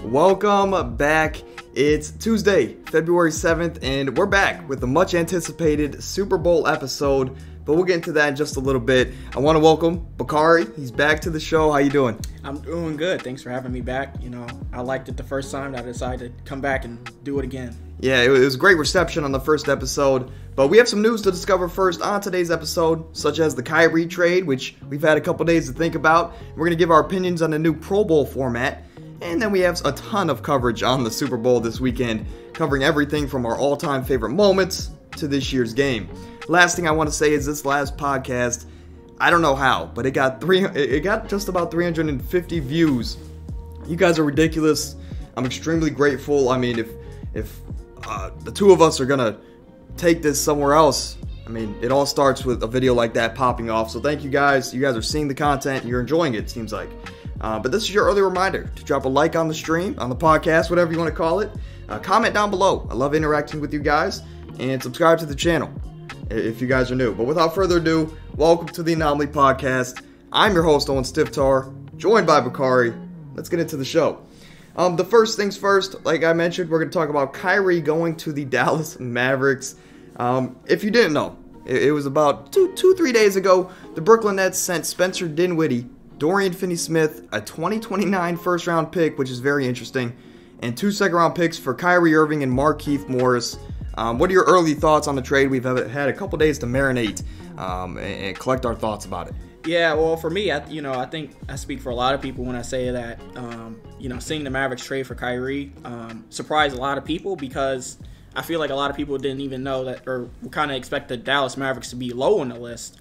Welcome back. It's Tuesday, February 7th, and we're back with the much anticipated Super Bowl episode, but we'll get into that in just a little bit. I want to welcome Bakari. He's back to the show. How you doing? I'm doing good. Thanks for having me back. I liked it the first time. I decided to come back and do it again. Yeah, it was a great reception on the first episode, but we have some news to discover first on today's episode, such as the Kyrie trade, which we've had a couple days to think about. We're going to give our opinions on the new Pro Bowl format. And then we have a ton of coverage on the Super Bowl this weekend, covering everything from our all-time favorite moments to this year's game. Last thing I want to say is this last podcast, I don't know how, but it got just about 350 views. You guys are ridiculous. I'm extremely grateful. I mean, if the two of us are gonna take this somewhere else, I mean, it all starts with a video like that popping off. So thank you guys. You guys are seeing the content. You're enjoying it seems like. But this is your early reminder to drop a like on the stream, on the podcast, whatever you want to call it. Comment down below. I love interacting with you guys. And subscribe to the channel if you guys are new. But without further ado, welcome to the Anomaly Podcast. I'm your host, Owen Stiftar, joined by Bakari. Let's get into the show. The first things first, like I mentioned, we're going to talk about Kyrie going to the Dallas Mavericks. If you didn't know, it was about 3 days ago, the Brooklyn Nets sent Spencer Dinwiddie, Dorian Finney-Smith, a 2029 first-round pick, which is very interesting, and 2 second-round picks for Kyrie Irving and Markieff Morris. What are your early thoughts on the trade? We've had a couple days to marinate and collect our thoughts about it. Yeah, well, for me, I think I speak for a lot of people when I say that, seeing the Mavericks trade for Kyrie surprised a lot of people because I feel like a lot of people didn't even know that, or kind of expect the Dallas Mavericks to be low on the list.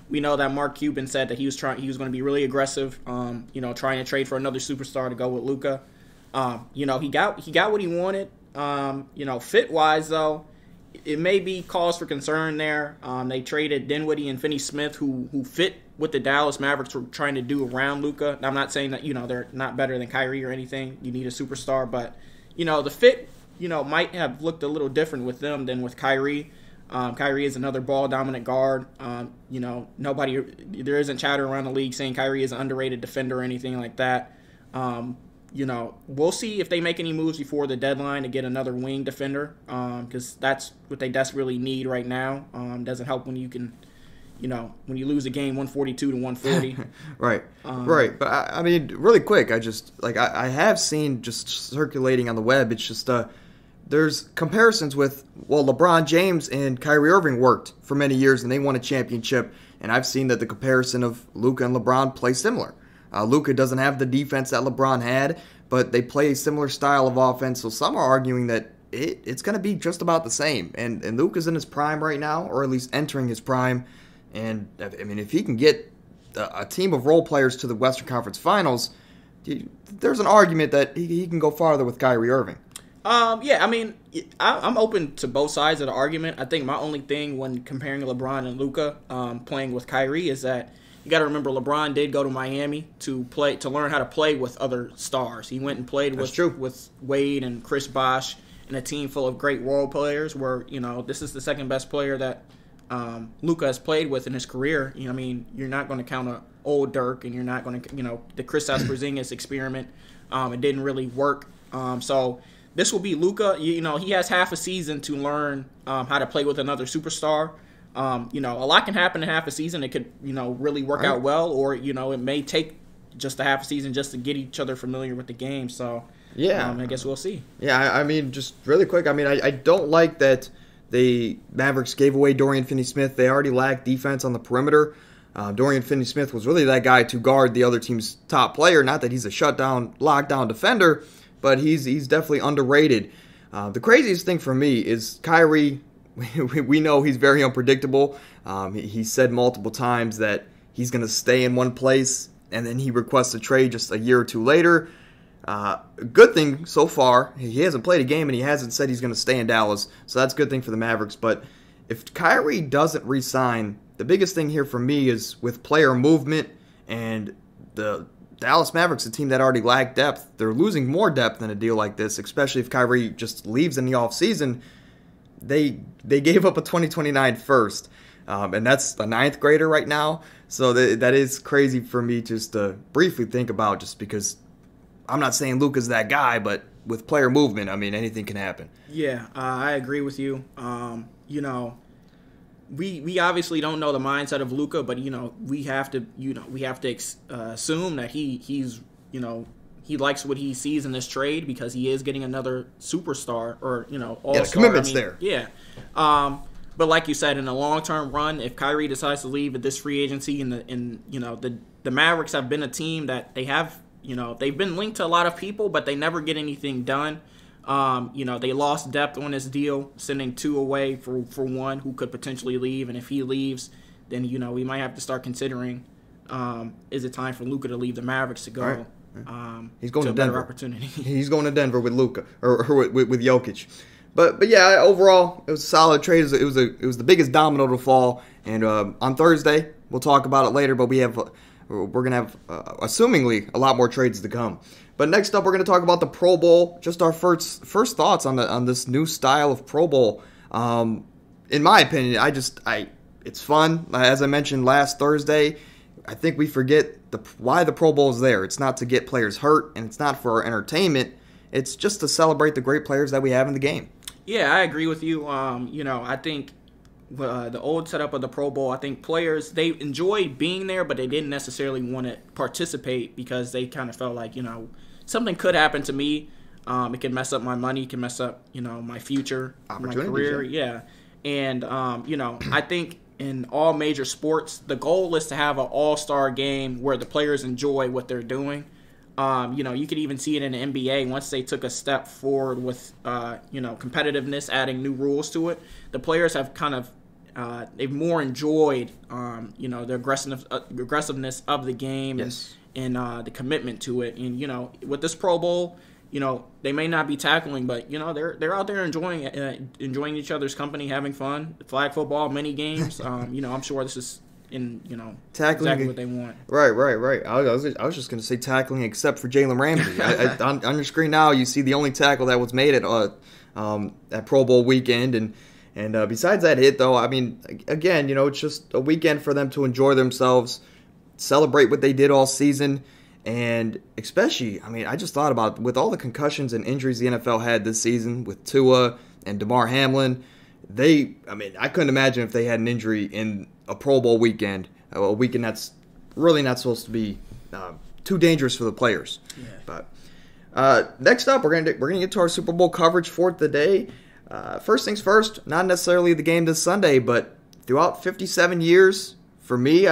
We know that Mark Cuban said that he was going to be really aggressive, trying to trade for another superstar to go with Luka. He got what he wanted. Fit-wise, though, it may be cause for concern there. They traded Dinwiddie and Finney-Smith, who fit what the Dallas Mavericks were trying to do around Luka. I'm not saying that, they're not better than Kyrie or anything. You need a superstar. But, the fit, might have looked a little different with them than with Kyrie. Kyrie is another ball-dominant guard. There isn't chatter around the league saying Kyrie is an underrated defender or anything like that. We'll see if they make any moves before the deadline to get another wing defender, because that's what they desperately need right now. Doesn't help when you can, when you lose a game 142 to 140. Right. Right. But I mean, really quick, I have seen just circulating on the web. It's just there's comparisons with, LeBron James and Kyrie Irving worked for many years and they won a championship. And I've seen that the comparison of Luka and LeBron play similar. Luka doesn't have the defense that LeBron had, but they play a similar style of offense. So some are arguing that it's going to be just about the same. And Luka's in his prime right now, or at least entering his prime. And, I mean, if he can get a team of role players to the Western Conference Finals, there's an argument that he can go farther with Kyrie Irving. I'm open to both sides of the argument. I think my only thing when comparing LeBron and Luka playing with Kyrie is that you got to remember LeBron did go to Miami to learn how to play with other stars. He went and played with Wade and Chris Bosh and a team full of great role players where, this is the second best player that Luka has played with in his career. You're not going to count an old Dirk, and you're not going to, the Kristaps Porzingis experiment. It didn't really work. So this will be Luka. He has half a season to learn how to play with another superstar. A lot can happen in half a season. It could, really work out well, or, it may take just a half a season just to get each other familiar with the game. So, yeah, I guess we'll see. Yeah, I mean, just really quick, I don't like that the Mavericks gave away Dorian Finney-Smith. They already lacked defense on the perimeter. Dorian Finney-Smith was really that guy to guard the other team's top player. Not that he's a shutdown, lockdown defender, but he's definitely underrated. The craziest thing for me is Kyrie. We know he's very unpredictable. He said multiple times that he's going to stay in one place, and then he requests a trade just a year or two later. Good thing so far, he hasn't played a game, and he hasn't said he's going to stay in Dallas, so that's a good thing for the Mavericks. But if Kyrie doesn't re-sign, the biggest thing here for me is with player movement, and the Dallas Mavericks, a team that already lacked depth, they're losing more depth in a deal like this, especially if Kyrie just leaves in the offseason. They gave up a 2029 first, and that's a ninth grader right now. So that is crazy for me just to briefly think about, just because I'm not saying Luka's that guy, but with player movement, I mean, anything can happen. Yeah, I agree with you. We obviously don't know the mindset of Luka, but we have to assume that he's he likes what he sees in this trade because he is getting another superstar or all-star. Yeah, the commitment's there. Yeah. But like you said, in the long-term run, if Kyrie decides to leave at this free agency, the Mavericks have been a team that they've been linked to a lot of people, but they never get anything done. They lost depth on this deal, sending 2 away for one who could potentially leave, and if he leaves, then we might have to start considering is it time for Luka to leave the Mavericks to go? Right. He's going to Denver. Denver. Opportunity. He's going to Denver with Luka or with Jokic. But yeah, overall it was a solid trade. It was the biggest domino to fall. And on Thursday we'll talk about it later. But we're gonna have assumingly a lot more trades to come. But next up we're gonna talk about the Pro Bowl. Just our first thoughts on this new style of Pro Bowl. In my opinion, it's fun. As I mentioned last Thursday, I think we forget why the Pro Bowl is there. It's not to get players hurt, and it's not for our entertainment. It's just to celebrate the great players that we have in the game. Yeah, I agree with you. I think the old setup of the Pro Bowl, I think players, they enjoyed being there, but they didn't necessarily want to participate because they kind of felt like, something could happen to me. It can mess up my money, it can mess up, my future, my career. Yeah. And, I think in all major sports, the goal is to have an all-star game where the players enjoy what they're doing. You could even see it in the NBA once they took a step forward with, competitiveness, adding new rules to it. The players have kind of, they've more enjoyed, the aggressiveness of the game. Yes. And the commitment to it. And, with this Pro Bowl, they may not be tackling, but, they're out there enjoying each other's company, having fun. Flag football, mini games. I'm sure this is tackling, exactly what they want. Right. I was just going to say tackling except for Jalen Ramsey. On your screen now, you see the only tackle that was made at Pro Bowl weekend. And besides that hit, though, I mean, again, it's just a weekend for them to enjoy themselves, celebrate what they did all season. And especially, I mean, I just thought about with all the concussions and injuries the NFL had this season with Tua and DeMar Hamlin, I couldn't imagine if they had an injury in a Pro Bowl weekend, a weekend that's really not supposed to be too dangerous for the players. Yeah. But next up, we're gonna get to our Super Bowl coverage for the day. First things first, not necessarily the game this Sunday, but throughout 57 years, for me,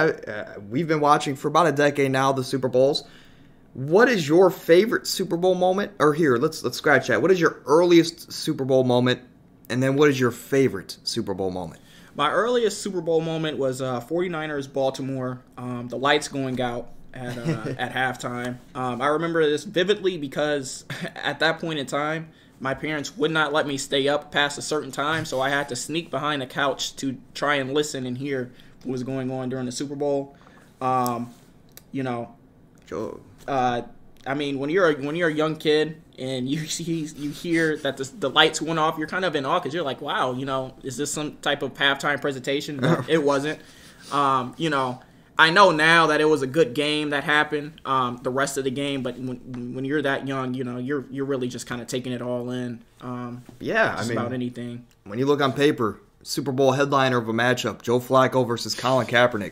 we've been watching for about a decade now the Super Bowls. What is your favorite Super Bowl moment? Or here, let's scratch that. What is your earliest Super Bowl moment? And then what is your favorite Super Bowl moment? My earliest Super Bowl moment was 49ers Baltimore, the lights going out at halftime. I remember this vividly because at that point in time, my parents would not let me stay up past a certain time, so I had to sneak behind the couch to try and listen and hear what was going on during the Super Bowl. I mean, when you're a young kid and you hear that the lights went off, you're kind of in awe because you're like, wow, is this some type of halftime presentation? But it wasn't. I know now that it was a good game that happened, the rest of the game, but when you're that young, you're really just kind of taking it all in. About anything. When you look on paper, Super Bowl headliner of a matchup, Joe Flacco versus Colin Kaepernick.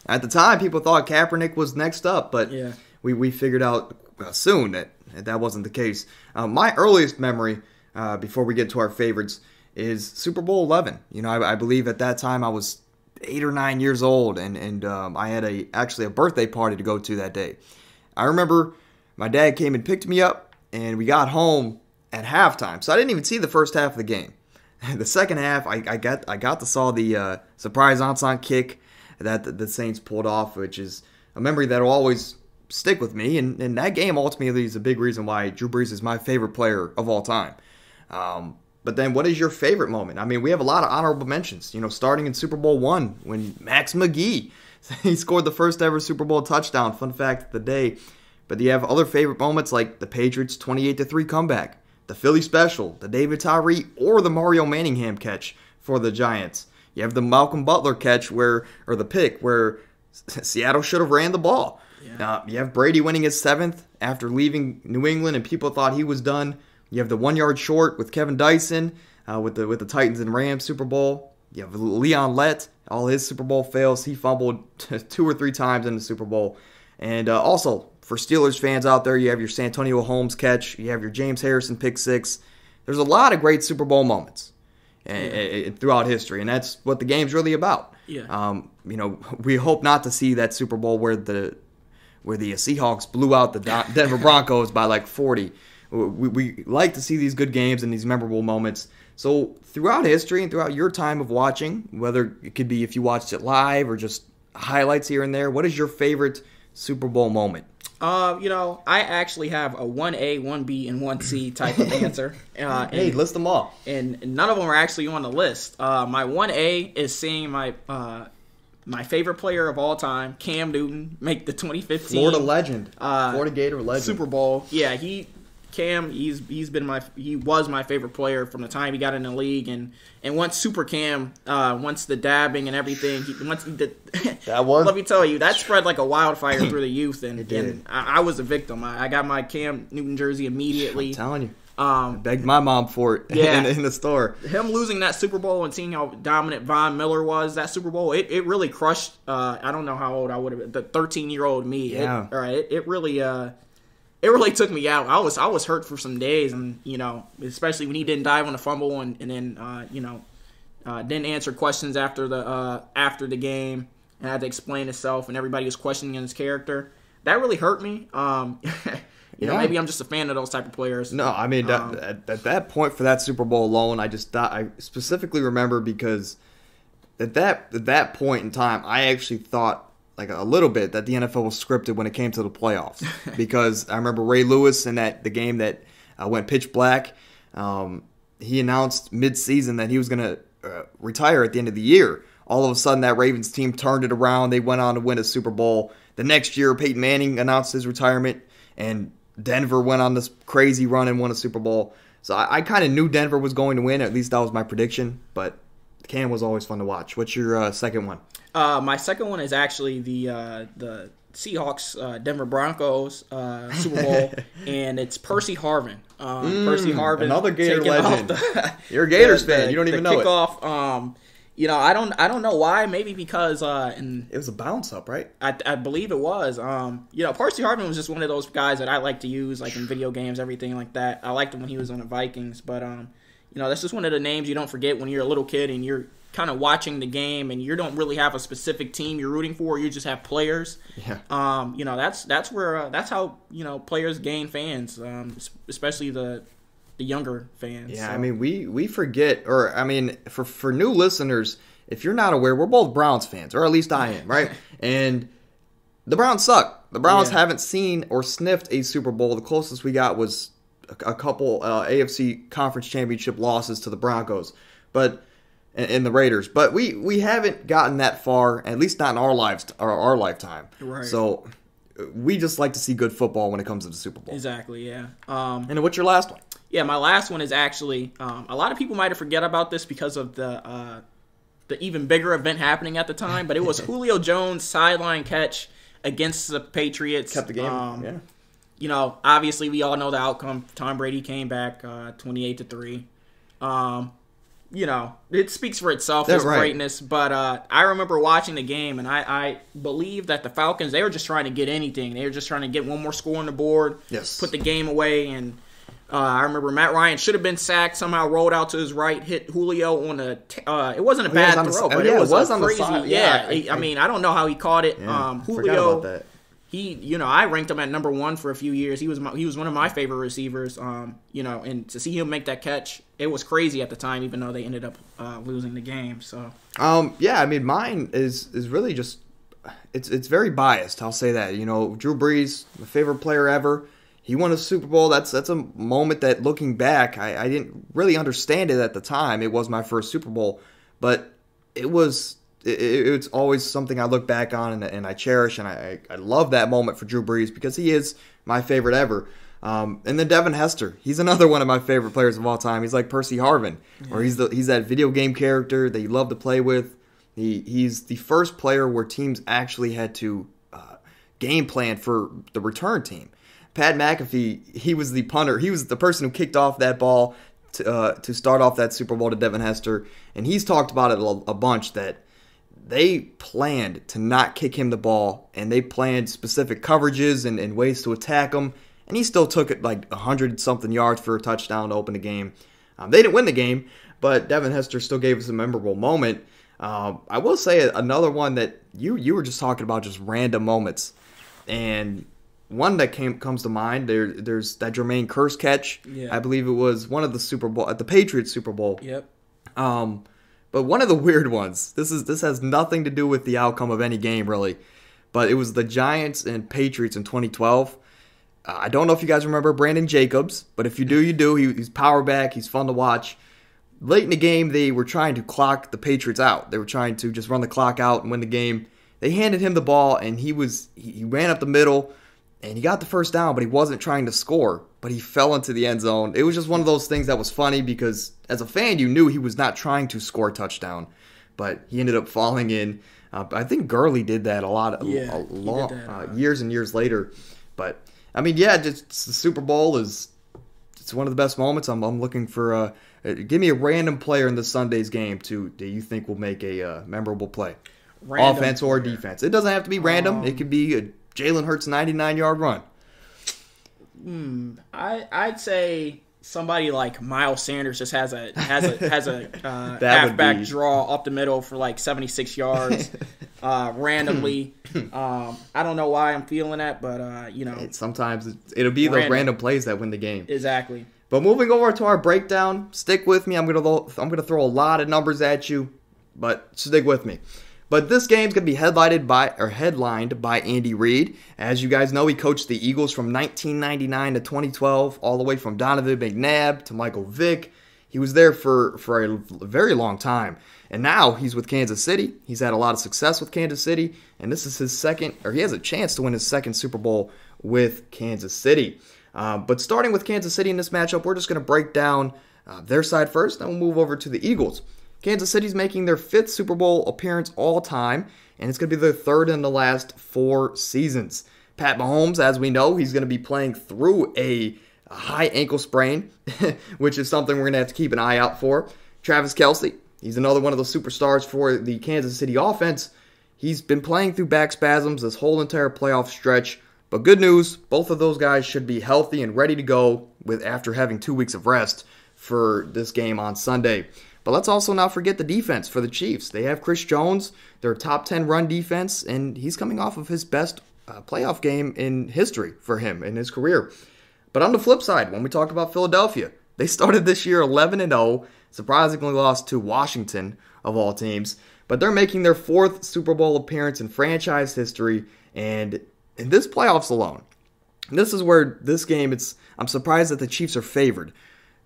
At the time, people thought Kaepernick was next up, but yeah. We figured out soon that wasn't the case. My earliest memory, before we get to our favorites, is Super Bowl 11. I believe at that time I was 8 or 9 years old, and I had actually a birthday party to go to that day. I remember my dad came and picked me up, and we got home at halftime, so I didn't even see the first half of the game. The second half, I got to saw the surprise onside kick that the Saints pulled off, which is a memory that will always stick with me, and that game ultimately is a big reason why Drew Brees is my favorite player of all time. But then what is your favorite moment? I mean, we have a lot of honorable mentions, starting in Super Bowl I when Max McGee, he scored the first ever Super Bowl touchdown, fun fact of the day. But you have other favorite moments like the Patriots 28-3 comeback, the Philly special, the David Tyree, or the Mario Manningham catch for the Giants. You have the Malcolm Butler catch the pick where Seattle should have ran the ball. Yeah. You have Brady winning his 7th after leaving New England, and people thought he was done. You have the 1 yard short with Kevin Dyson with the Titans and Rams Super Bowl. You have Leon Lett, all his Super Bowl fails. He fumbled 2 or 3 times in the Super Bowl. And also, for Steelers fans out there, you have your Santonio Holmes catch. You have your James Harrison pick 6. There's a lot of great Super Bowl moments throughout history, and that's what the game's really about. Yeah. We hope not to see that Super Bowl where the Seahawks blew out the Denver Broncos by like 40. We like to see these good games and these memorable moments. So throughout history and throughout your time of watching, whether it could be if you watched it live or just highlights here and there, what is your favorite Super Bowl moment? I actually have a 1A, 1B, and 1C type of answer. Hey, list them all. And none of them are actually on the list. My 1A is seeing my favorite player of all time, Cam Newton, make the 2015 Florida legend, Florida Gator legend, Super Bowl. Yeah, Cam, he was my favorite player from the time he got in the league, and once Super Cam, once the dabbing and everything, let me tell you, that spread like a wildfire through the youth, and I was a victim. I got my Cam Newton jersey immediately. I'm telling you. I begged my mom for it in the store. Him losing that Super Bowl and seeing how dominant Von Miller was that Super Bowl, it really crushed. I don't know how old I would have been. The 13-year-old me. Yeah. It really took me out. I was hurt for some days, and especially when he didn't dive on the fumble and then didn't answer questions after the game and had to explain himself, and everybody was questioning his character. That really hurt me. Maybe I'm just a fan of those type of players. No, I mean at that point for that Super Bowl alone, I specifically remember because at that point in time, I actually thought like a little bit that the NFL was scripted when it came to the playoffs, because I remember Ray Lewis in the game that went pitch black. He announced mid-season that he was going to retire at the end of the year. All of a sudden, that Ravens team turned it around. They went on to win a Super Bowl. The next year, Peyton Manning announced his retirement, and Denver went on this crazy run and won a Super Bowl. So I kind of knew Denver was going to win. At least that was my prediction. But Cam was always fun to watch. What's your second one? My second one is actually the Seahawks Denver Broncos Super Bowl, and it's Percy Harvin. Percy Harvin, another Gator legend. You're a Gators fan. You don't even know kickoff, it. I don't know why. Maybe because it was a bounce up, right? I believe it was. Percy Harvin was just one of those guys that I like to use, like in video games, everything like that. I liked him when he was on the Vikings, but that's just one of the names you don't forget when you're a little kid and you're kind of watching the game and you don't really have a specific team you're rooting for. You just have players. Yeah. That's where that's how players gain fans, especially the younger fans. Yeah, so. I mean we forget, or I mean for new listeners, if you're not aware, we're both Browns fans, or at least I am, right? And the Browns suck. The Browns haven't seen or sniffed a Super Bowl. The closest we got was a couple AFC Conference Championship losses to the Broncos, and the Raiders. But we haven't gotten that far, at least not in our lifetime. Right. So we just like to see good football when it comes to the Super Bowl. Exactly, yeah. And what's your last one? Yeah, my last one is actually a lot of people might have forget about this because of the even bigger event happening at the time, but it was Julio Jones' sideline catch against the Patriots. Kept the game. Obviously we all know the outcome. Tom Brady came back 28-3. It speaks for itself, his greatness. But I remember watching the game, and I believe that the Falcons, they were just trying to get anything. They were just trying to get one more score on the board, put the game away. And I remember Matt Ryan should have been sacked, somehow rolled out to his right, hit Julio on it wasn't a bad throw, but it was on crazy. The side. I don't know how he caught it. Yeah, Julio, about that. I ranked him at number 1 for a few years. He was one of my favorite receivers. And to see him make that catch, it was crazy at the time, even though they ended up losing the game. So, mine is really just it's very biased. I'll say that. Drew Brees, my favorite player ever. He won a Super Bowl. That's a moment that, looking back, I didn't really understand it at the time. It was my first Super Bowl, but it's always something I look back on and I cherish, and I love that moment for Drew Brees because he is my favorite ever. And then Devin Hester, he's another one of my favorite players of all time. He's like Percy Harvin, or he's that video game character that you love to play with. He's the first player where teams actually had to game plan for the return team. Pat McAfee, he was the punter. He was the person who kicked off that ball to start off that Super Bowl to Devin Hester, and he's talked about it a bunch that they planned to not kick him the ball, and they planned specific coverages and ways to attack him, and he still took it like 100-something yards for a touchdown to open the game. They didn't win the game, but Devin Hester still gave us a memorable moment. I will say another one that you were just talking about, just random moments, and one that comes to mind. There's that Jermaine Kearse catch. Yeah. I believe it was one of the Super Bowl at the Patriots Super Bowl. Yep. But one of the weird ones. This has nothing to do with the outcome of any game really, but it was the Giants and Patriots in 2012. I don't know if you guys remember Brandon Jacobs, but if you do, you do. He's power back. He's fun to watch. Late in the game, they were trying to clock the Patriots out. They were trying to just run the clock out and win the game. They handed him the ball, and he ran up the middle, and he got the first down, but he wasn't trying to score. But he fell into the end zone. It was just one of those things that was funny because as a fan, you knew he was not trying to score a touchdown, but he ended up falling in. I think Gurley did that a lot, years and years later. But I mean, yeah, just the Super Bowl it's one of the best moments. I'm looking for give me a random player in this Sunday's game that you think will make a memorable play, random offense or defense. It doesn't have to be random. It could be a Jalen Hurts 99-yard run. I'd say somebody like Miles Sanders just has a halfback draw up the middle for like 76 yards randomly. I don't know why I'm feeling that, but sometimes it'll be those random plays that win the game. Exactly. But moving over to our breakdown, stick with me. I'm gonna throw a lot of numbers at you, but stick with me. But this game's going to be headlined by Andy Reid. As you guys know, he coached the Eagles from 1999 to 2012, all the way from Donovan McNabb to Michael Vick. He was there for a very long time. And now he's with Kansas City. He's had a lot of success with Kansas City, and this is his second, or he has a chance to win his second Super Bowl with Kansas City. But starting with Kansas City in this matchup, we're just going to break down their side first, then we'll move over to the Eagles. Kansas City's making their 5th Super Bowl appearance all time, and it's going to be their 3rd in the last 4 seasons. Pat Mahomes, as we know, he's going to be playing through a high ankle sprain, which is something we're going to have to keep an eye out for. Travis Kelce, he's another one of the superstars for the Kansas City offense. He's been playing through back spasms this whole entire playoff stretch, but good news, both of those guys should be healthy and ready to go after having 2 weeks of rest for this game on Sunday. But let's also not forget the defense for the Chiefs. They have Chris Jones, their top 10 run defense, and he's coming off of his best playoff game in history for him in his career. But on the flip side, when we talk about Philadelphia, they started this year 11-0, surprisingly lost to Washington, of all teams. But they're making their 4th Super Bowl appearance in franchise history, and in this playoffs alone, this is where this game, I'm surprised that the Chiefs are favored.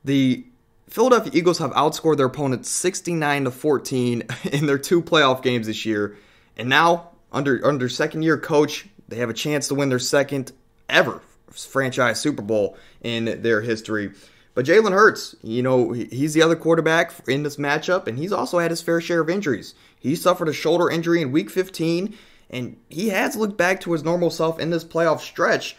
The Philadelphia Eagles have outscored their opponents 69-14 in their 2 playoff games this year. And now, under second-year coach, they have a chance to win their 2nd ever franchise Super Bowl in their history. But Jalen Hurts, he's the other quarterback in this matchup, and he's also had his fair share of injuries. He suffered a shoulder injury in Week 15, and he has looked back to his normal self in this playoff stretch.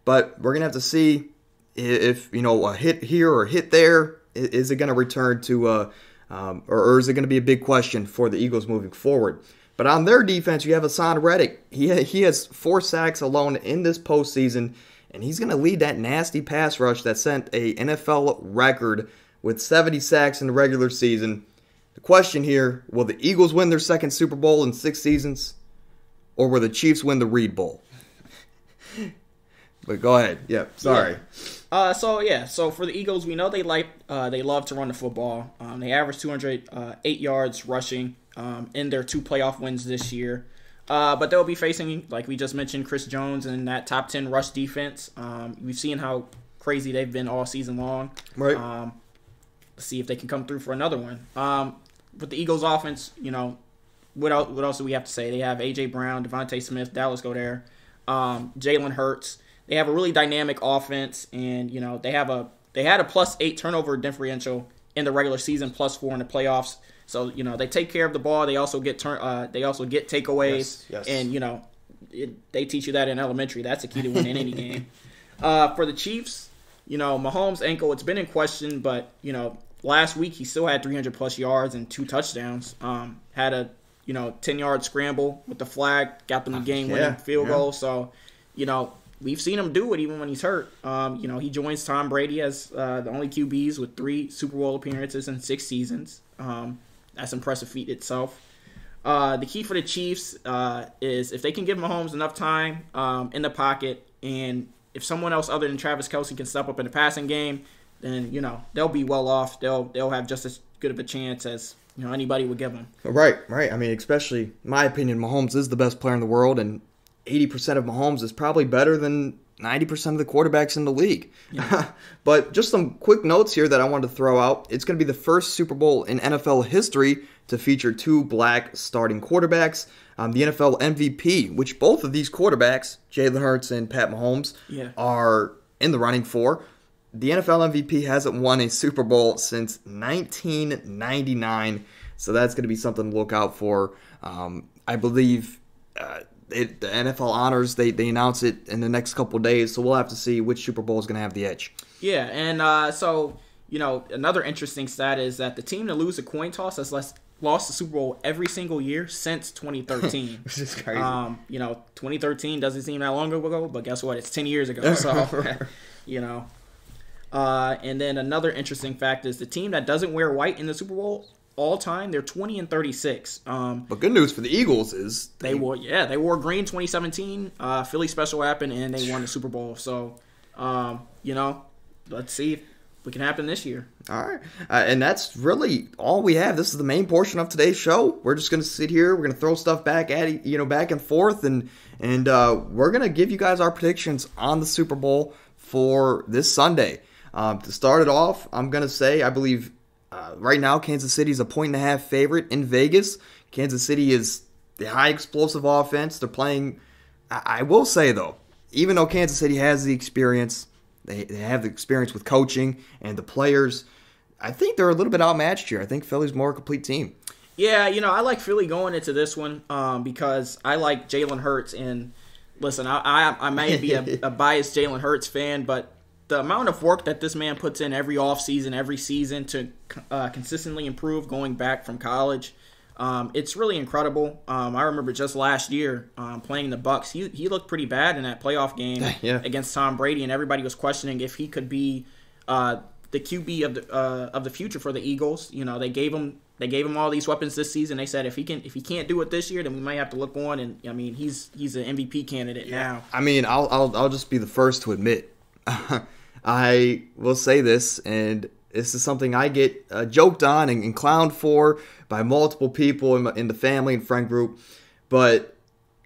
But we're going to have to see if, a hit here or a hit there, is it going to return to, or is it going to be a big question for the Eagles moving forward? But on their defense, you have Hassan Reddick. He has 4 sacks alone in this postseason, and he's going to lead that nasty pass rush that sent a NFL record with 70 sacks in the regular season. The question here, will the Eagles win their 2nd Super Bowl in 6 seasons, or will the Chiefs win the Reed Bowl? But go ahead. Yeah, sorry. So for the Eagles, we know they love to run the football. They average 208 yards rushing in their 2 playoff wins this year. But they'll be facing, like we just mentioned, Chris Jones and that top 10 rush defense. We've seen how crazy they've been all season long. Right. Let's see if they can come through for another one. With the Eagles offense, what else do we have to say? They have A.J. Brown, Devontae Smith, Dallas Goedert, Jalen Hurts. They have a really dynamic offense, and they had a +8 turnover differential in the regular season, +4 in the playoffs. So they take care of the ball. They also get takeaways, yes. And they teach you that in elementary. That's a key to winning any game. For the Chiefs, Mahomes' ankle, it's been in question, but, last week he still had 300-plus yards and 2 touchdowns. Had a, 10-yard scramble with the flag, got them the game-winning field goal. So, we've seen him do it even when he's hurt. He joins Tom Brady as the only QBs with 3 Super Bowl appearances in 6 seasons. That's an impressive feat itself. The key for the Chiefs is if they can give Mahomes enough time in the pocket, and if someone else other than Travis Kelce can step up in the passing game, then they'll be well off. They'll have just as good of a chance as anybody would give them. Right. I mean, especially in my opinion, Mahomes is the best player in the world, and 80% of Mahomes is probably better than 90% of the quarterbacks in the league. Yeah. But just some quick notes here that I wanted to throw out. It's going to be the first Super Bowl in NFL history to feature 2 black starting quarterbacks. The NFL MVP, which both of these quarterbacks, Jalen Hurts and Pat Mahomes, are in the running for. The NFL MVP hasn't won a Super Bowl since 1999, so that's going to be something to look out for. I believe the NFL honors, they announce it in the next couple of days, so we'll have to see which Super Bowl is going to have the edge. Yeah, and so, another interesting stat is that the team to lose a coin toss has lost the Super Bowl every single year since 2013. Which is crazy. 2013 doesn't seem that long ago, but guess what? It's 10 years ago. So, and then another interesting fact is the team that doesn't wear white in the Super Bowl all time, they're 20-36. But good news for the Eagles is they wore green 2017. Philly special happened and they won the Super Bowl. So, let's see if it can happen this year. All right. And that's really all we have. This is the main portion of today's show. We're just going to sit here. We're going to throw stuff back at back and forth, and we're going to give you guys our predictions on the Super Bowl for this Sunday. To start it off, I'm going to say I believe right now Kansas City is a 1.5 favorite in Vegas. Kansas City is the high explosive offense. They're playing. I will say though, even though Kansas City has the experience, they have the experience with coaching and the players, I think they're a little bit outmatched here. I think Philly's more a complete team. Yeah, I like Philly going into this one because I like Jalen Hurts. And listen, I might be a biased Jalen Hurts fan, but the amount of work that this man puts in every offseason, every season to consistently improve going back from college, it's really incredible. I remember just last year playing the Bucs. He looked pretty bad in that playoff game against Tom Brady, and everybody was questioning if he could be the QB of the future for the Eagles. They gave him all these weapons this season. They said if he can't do it this year, then we might have to look on. And I mean, he's an MVP candidate now. I mean, I'll just be the first to admit. I will say this, and this is something I get joked on and clowned for by multiple people in the family and friend group. But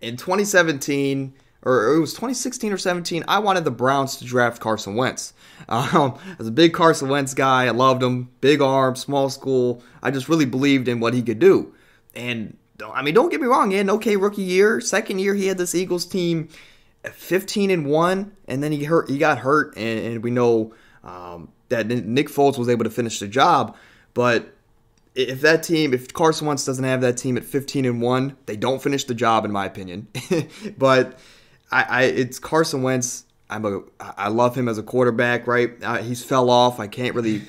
in 2017, or it was 2016 or 17, I wanted the Browns to draft Carson Wentz. I was a big Carson Wentz guy. I loved him. Big arm, small school. I just really believed in what he could do. And, I mean, don't get me wrong. He had an okay rookie year. Second year, he had this Eagles team 15-1, and then he got hurt, and we know that Nick Foles was able to finish the job. But if Carson Wentz doesn't have that team at 15-1, they don't finish the job, in my opinion. But it's Carson Wentz. I love him as a quarterback, right? He's fell off. I can't really.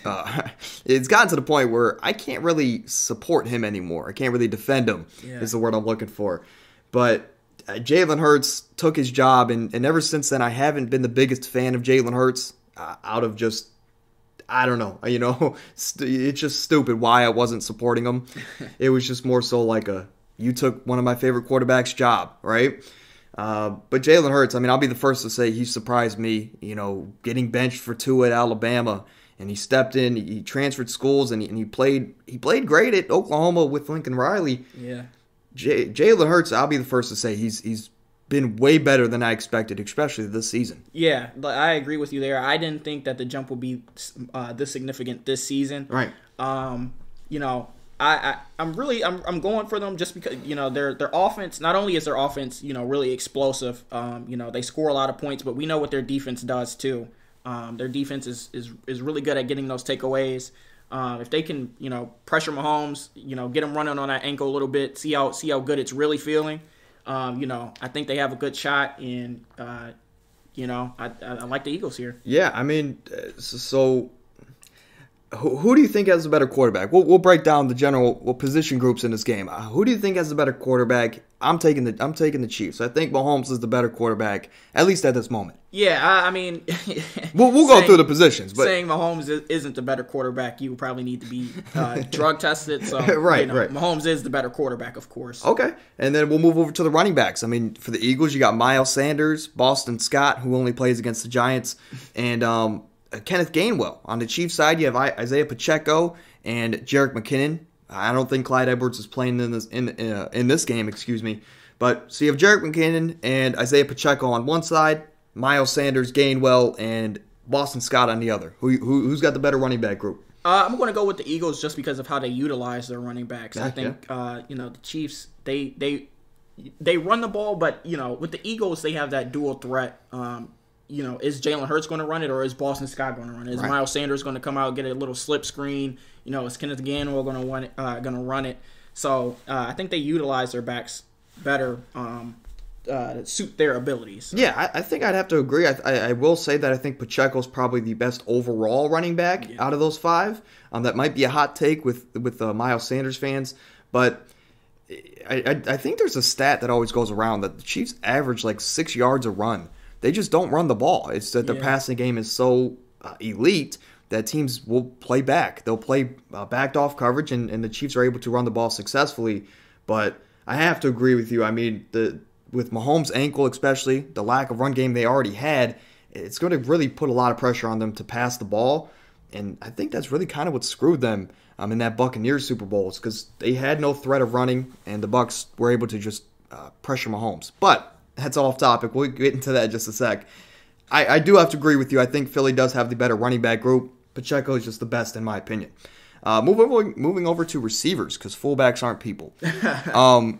It's gotten to the point where I can't really support him anymore. I can't really defend him. Yeah. Is the word I'm looking for. But Jalen Hurts took his job, and ever since then, I haven't been the biggest fan of Jalen Hurts. Out of just, I don't know, it's just stupid why I wasn't supporting him. It was just more so like you took one of my favorite quarterbacks' job, right? But Jalen Hurts, I mean, I'll be the first to say he surprised me, getting benched for 2 at Alabama, and he stepped in, he transferred schools, and he played great at Oklahoma with Lincoln Riley. Yeah. Jalen Hurts, I'll be the first to say he's been way better than I expected, especially this season. Yeah, I agree with you there. I didn't think that the jump would be this significant this season. Right. I'm going for them just because their offense. Not only is their offense really explosive, they score a lot of points, but we know what their defense does too. Their defense is really good at getting those takeaways. If they can, pressure Mahomes, get him running on that ankle a little bit, see how good it's really feeling. I think they have a good shot, and I like the Eagles here. Yeah, I mean, so who do you think has the better quarterback? We'll break down the general position groups in this game. Who do you think has the better quarterback? I'm taking the Chiefs. I think Mahomes is the better quarterback, at least at this moment. Yeah, I mean, we'll go through the positions. But saying Mahomes isn't the better quarterback, you would probably need to be drug tested. So right. Mahomes is the better quarterback, of course. Okay, and then we'll move over to the running backs. I mean, for the Eagles, you got Miles Sanders, Boston Scott, who only plays against the Giants, and Kenneth Gainwell. On the Chiefs side, you have Isaiah Pacheco and Jerick McKinnon. I don't think Clyde Edwards is playing in this game, But so you have Jerick McKinnon and Isaiah Pacheco on one side, Miles Sanders, Gainwell, and Boston Scott on the other. Who's got the better running back group? I'm going to go with the Eagles just because of how they utilize their running backs. I think the Chiefs they run the ball, but with the Eagles they have that dual threat. Is Jalen Hurts going to run it, or is Boston Scott going to run it? Is Miles Sanders going to come out and get a little slip screen? Is Kenneth Gainwell going to run it? So I think they utilize their backs better to suit their abilities. Yeah, I think I'd have to agree. I will say that I think Pacheco's probably the best overall running back out of those five. That might be a hot take with Miles Sanders fans, but I think there's a stat that always goes around that the Chiefs average like 6 yards a run. They just don't run the ball. It's that their passing game is so elite that teams will play back. They'll play backed off coverage, and the Chiefs are able to run the ball successfully. But I have to agree with you. I mean, with Mahomes' ankle especially, the lack of run game they already had, it's going to really put a lot of pressure on them to pass the ball. And I think that's really kind of what screwed them in that Buccaneers Super Bowl, because they had no threat of running, and the Bucs were able to just pressure Mahomes. But that's off topic. We'll get into that in just a sec. I do have to agree with you. I think Philly does have the better running back group. Pacheco is just the best in my opinion. Moving over to receivers, because fullbacks aren't people. On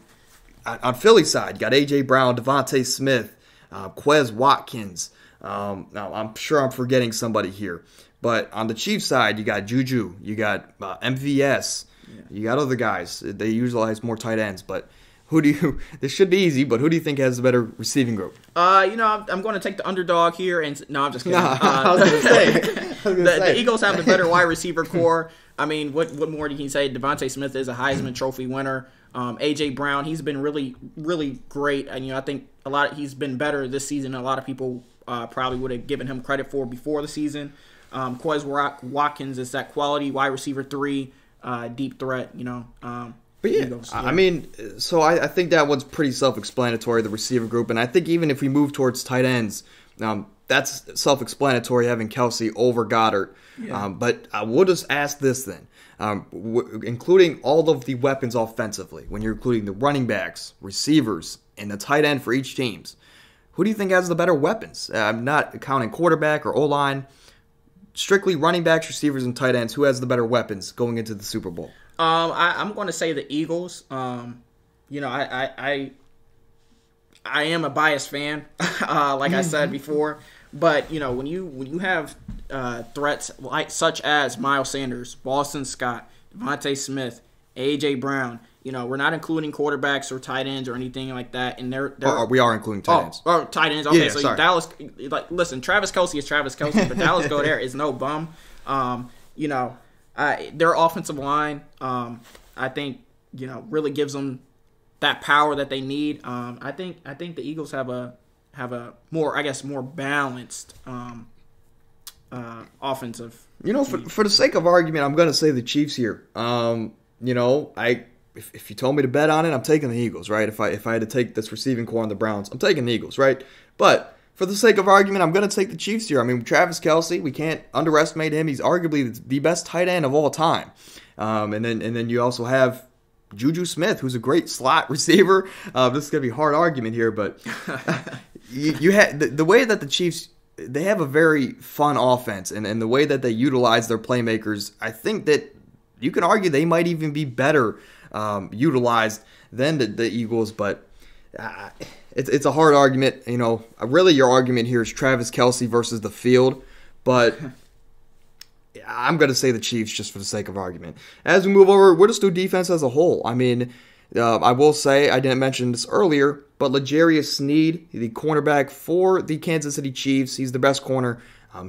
Philly's side, you got A.J. Brown, Devontae Smith, Quez Watkins. Now, I'm sure I'm forgetting somebody here. But on the Chiefs side, you got Juju, you got MVS, you got other guys. They utilize more tight ends, but this should be easy, but who do you think has the better receiving group? I'm going to take the underdog here, and no, I'm just kidding. I was going to say. The Eagles have the better wide receiver core. I mean, what more do you say? Devontae Smith is a Heisman Trophy winner. A.J. Brown, he's been really, really great. And, I think he's been better this season than a lot of people probably would have given him credit for before the season. Quez Watkins is that quality wide receiver 3, deep threat, But yeah, I mean, so I think that one's pretty self-explanatory, the receiver group. And I think even if we move towards tight ends, that's self-explanatory having Kelsey over Goddard. Yeah. But I will just ask this then. Including all of the weapons offensively, when you're including the running backs, receivers, and the tight end for each teams, who do you think has the better weapons? I'm not counting quarterback or O-line. Strictly running backs, receivers, and tight ends. Who has the better weapons going into the Super Bowl? I'm going to say the Eagles. I am a biased fan, like I said before. But when you have threats such as Miles Sanders, Boston Scott, Devontae Smith, A.J. Brown, we're not including quarterbacks or tight ends or anything like that. And we are including tight ends. Oh, tight ends. Okay, yeah, so sorry. Dallas, listen, Travis Kelce is Travis Kelce, but Dallas Goedert is no bum. Their offensive line, I think, really gives them that power that they need. I think the Eagles have a more balanced offensive. For the sake of argument, I'm going to say the Chiefs here. If you told me to bet on it, I'm taking the Eagles, right? If I had to take this receiving core on the Browns, I'm taking the Eagles, right? But for the sake of argument, I'm going to take the Chiefs here. I mean, Travis Kelce, we can't underestimate him. He's arguably the best tight end of all time. And then you also have Juju Smith, who's a great slot receiver. This is going to be a hard argument here, but you had the way that the Chiefs, they have a very fun offense, and the way that they utilize their playmakers, I think that you can argue they might even be better utilized than the Eagles, but it's a hard argument. Really your argument here is Travis Kelce versus the field, but I'm going to say the Chiefs just for the sake of argument. As we move over, we'll just do defense as a whole. I mean, I will say, I didn't mention this earlier, but But L'Jarius Sneed, the cornerback for the Kansas City Chiefs, he's the best corner.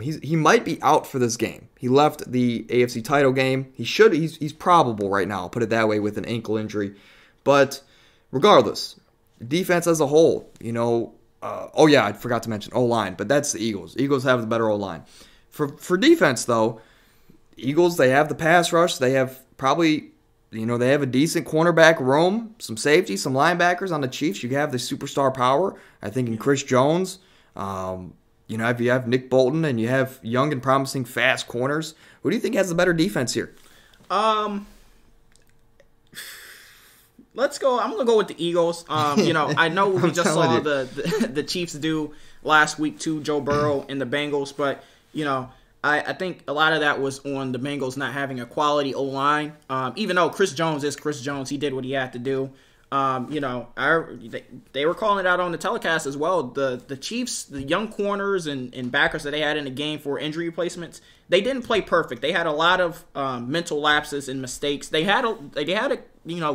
He might be out for this game. He left the AFC title game. He's probable right now, I'll put it that way, with an ankle injury. But regardless, defense as a whole, I forgot to mention O-line, but that's the Eagles. Eagles have the better O-line. For defense, though, Eagles, they have the pass rush. They have probably, they have a decent cornerback room, some safety, some linebackers. On the Chiefs, you have the superstar power, I think, in Chris Jones. If you have Nick Bolton and you have young and promising fast corners, who do you think has the better defense here? Let's go. I'm gonna go with the Eagles. I know we just saw the Chiefs do last week to Joe Burrow and the Bengals, but I think a lot of that was on the Bengals not having a quality O-line. Even though Chris Jones is Chris Jones, he did what he had to do. They were calling it out on the telecast as well. The Chiefs, the young corners and backers that they had in the game for injury replacements, they didn't play perfect. They had a lot of mental lapses and mistakes. They had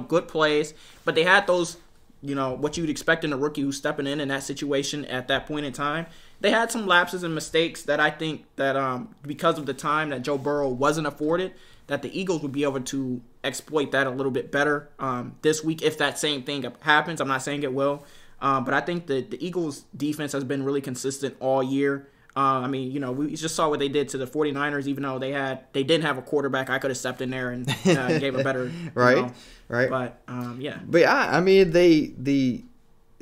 good plays, but they had those, what you'd expect in a rookie who's stepping in that situation at that point in time. They had some lapses and mistakes that I think that because of the time that Joe Burrow wasn't afforded, that the Eagles would be able to exploit that a little bit better this week if that same thing happens. I'm not saying it will, but I think that the Eagles' defense has been really consistent all year. We just saw what they did to the 49ers, even though they didn't have a quarterback. I could have stepped in there and gave a better right. But yeah. But yeah,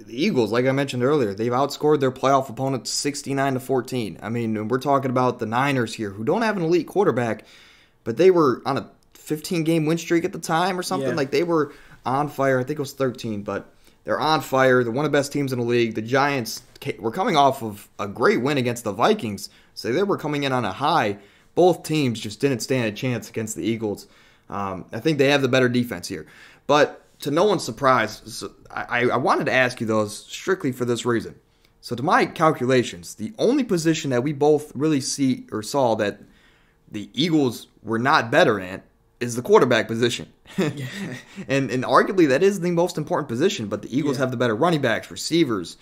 the Eagles, like I mentioned earlier, they've outscored their playoff opponents 69-14. We're talking about the Niners here, who don't have an elite quarterback, but they were on a 15-game win streak at the time or something. Yeah. Like, they were on fire. I think it was 13, but they're on fire. They're one of the best teams in the league. The Giants were coming off of a great win against the Vikings, so they were coming in on a high. Both teams just didn't stand a chance against the Eagles. I think they have the better defense here. But to no one's surprise, I wanted to ask you those strictly for this reason. So to my calculations, the only position that we both really saw that the Eagles were not better at is the quarterback position. Yeah. and arguably that is the most important position, but the Eagles have the better running backs, receivers,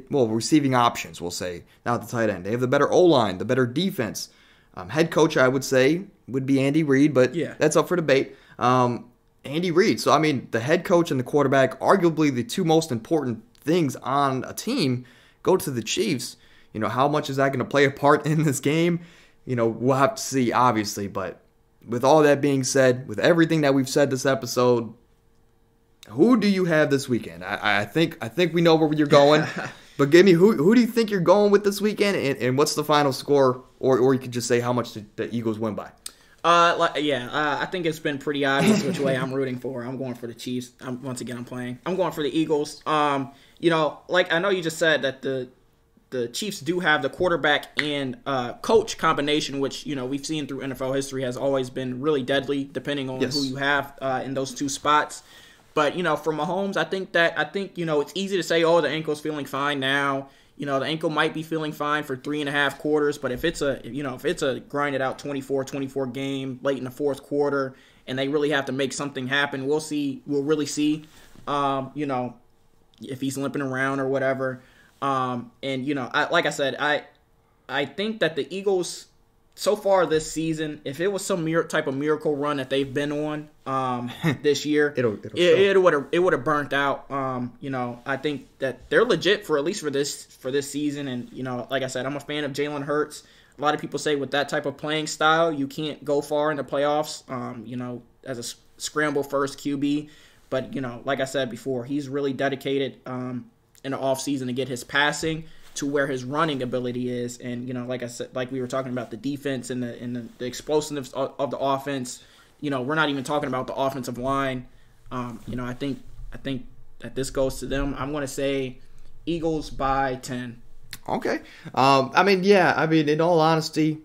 receiving options, we'll say, now at the tight end. They have the better O-line, the better defense. Head coach, I would say, would be Andy Reid, but that's up for debate. Andy Reid. So, the head coach and the quarterback, arguably the two most important things on a team, go to the Chiefs. How much is that going to play a part in this game? We'll have to see, obviously. But with all that being said, with everything that we've said this episode, who do you have this weekend? I think we know where you're going. But give me, who do you think you're going with this weekend? And what's the final score? Or you could just say how much the Eagles win by. I think it's been pretty obvious which way I'm rooting for. I'm going for the Chiefs. I'm going for the Eagles. I know you just said that the Chiefs do have the quarterback and coach combination, which we've seen through NFL history has always been really deadly, depending on who you have in those two spots. But for Mahomes, I think it's easy to say, oh, the ankle's feeling fine now. The ankle might be feeling fine for 3.5 quarters, but if it's a grinded out 24-24 game late in the fourth quarter, and they really have to make something happen, we'll really see, if he's limping around or whatever. Like I said, I think that the Eagles so far this season, if it was some type of miracle run that they've been on this year, it would have burnt out. I think that they're legit for at least for this season. And like I said, I'm a fan of Jalen Hurts. A lot of people say with that type of playing style, you can't go far in the playoffs. As a scramble first QB, but like I said before, he's really dedicated in the offseason to get his passing to where his running ability is. And, like I said, like we were talking about the defense and the explosiveness of the offense, we're not even talking about the offensive line. I think that this goes to them. I'm going to say Eagles by 10. Okay. In all honesty,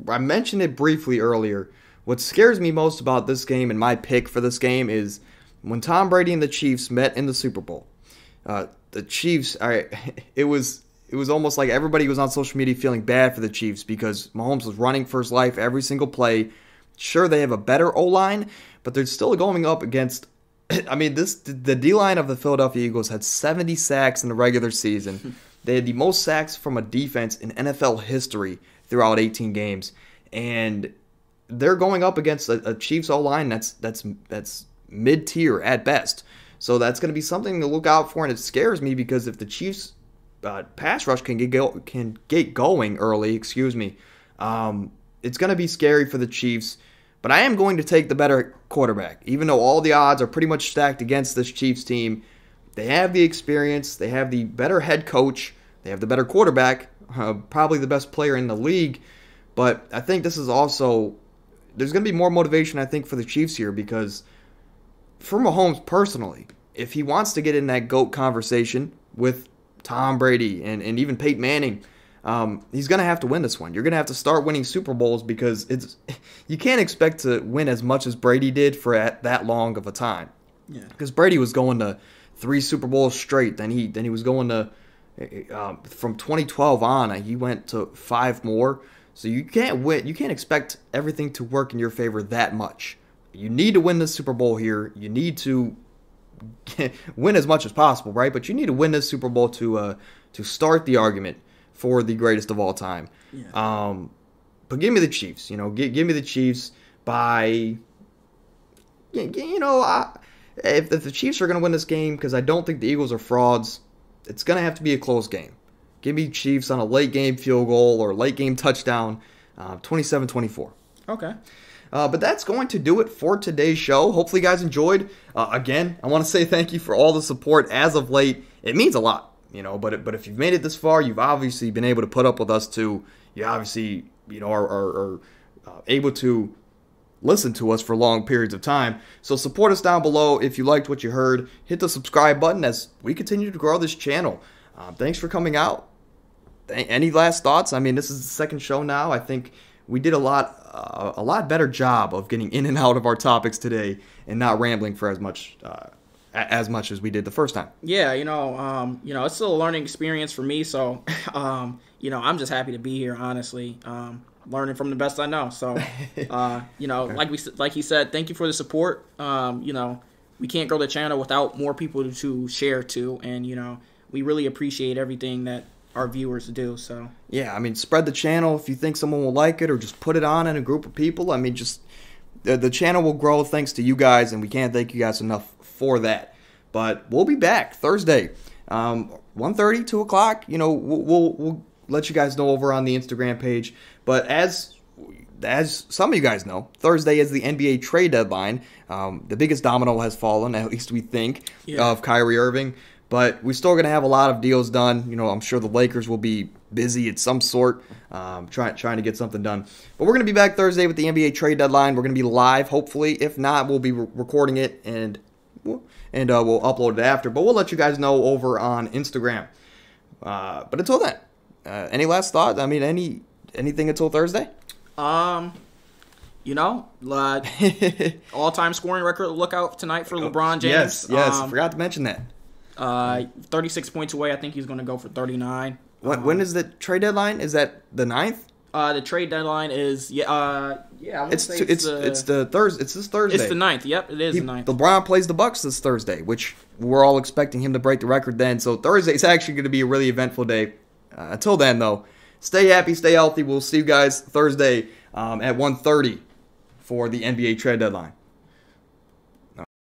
I mentioned it briefly earlier. What scares me most about this game and my pick for this game is when Tom Brady and the Chiefs met in the Super Bowl. The Chiefs, it was almost like everybody was on social media feeling bad for the Chiefs because Mahomes was running for his life every single play. Sure, they have a better O-line, but they're still going up against I mean, the D-line of the Philadelphia Eagles had 70 sacks in the regular season. They had the most sacks from a defense in NFL history throughout 18 games. And they're going up against a Chiefs O-line that's mid-tier at best. So that's going to be something to look out for, and it scares me because if the Chiefs pass rush can get going early, it's going to be scary for the Chiefs. But I am going to take the better quarterback. Even though all the odds are pretty much stacked against this Chiefs team, they have the experience, they have the better head coach, they have the better quarterback, probably the best player in the league. But I think this is also, there's going to be more motivation, I think, for the Chiefs here because for Mahomes personally, if he wants to get in that GOAT conversation with Tom Brady and even Peyton Manning, he's going to have to win this one. You're going to have to start winning Super Bowls because you can't expect to win as much as Brady did for that long of a time. Yeah. Because Brady was going to 3 Super Bowls straight. Then he was going to from 2012 on. He went to 5 more. So you can't win. You can't expect everything to work in your favor that much. You need to win this Super Bowl here. You need to win as much as possible, right? But you need to win this Super Bowl to start the argument for the greatest of all time. Yeah. But give me the Chiefs. Give me the Chiefs by. If the Chiefs are going to win this game, because I don't think the Eagles are frauds, it's going to have to be a close game. Give me Chiefs on a late game field goal or late game touchdown, 27-24. Okay. But that's going to do it for today's show. Hopefully you guys enjoyed. Again, I want to say thank you for all the support as of late. It means a lot, but if you've made it this far, you've obviously been able to put up with us too. You obviously, are able to listen to us for long periods of time. So support us down below if you liked what you heard. Hit the subscribe button as we continue to grow this channel. Thanks for coming out. Any last thoughts? I mean, this is the second show now. I think we did a lot better job of getting in and out of our topics today and not rambling for as much as we did the first time. Yeah, it's still a learning experience for me. So, I'm just happy to be here. Honestly, learning from the best I know. So, okay. like he said, thank you for the support. We can't grow the channel without more people to share to, and we really appreciate everything that our viewers do. So yeah, I mean, spread the channel if you think someone will like it, or just put it on in a group of people. I mean, just the channel will grow thanks to you guys, and we can't thank you guys enough for that. But we'll be back Thursday, 1:30, 2 o'clock. We'll let you guys know over on the Instagram page. But as some of you guys know, Thursday is the NBA trade deadline. The biggest domino has fallen, at least we think, of Kyrie Irving. But we're still going to have a lot of deals done. I'm sure the Lakers will be busy at some sort, trying to get something done. But we're going to be back Thursday with the NBA trade deadline. We're going to be live, hopefully. If not, we'll be recording it and we'll upload it after. But we'll let you guys know over on Instagram. But until then, any last thoughts? I mean, anything until Thursday? All-time scoring record. Look out tonight for LeBron James. Yes, forgot to mention that. 36 points away. I think he's going to go for 39. When is the trade deadline? Is that the 9th? The trade deadline is It's the Thursday. It's this Thursday. It's the 9th. Yep, it is the 9th. LeBron plays the Bucks this Thursday, which we're all expecting him to break the record then. So Thursday is actually going to be a really eventful day. Until then, though, stay happy, stay healthy. We'll see you guys Thursday at 1:30 for the NBA trade deadline.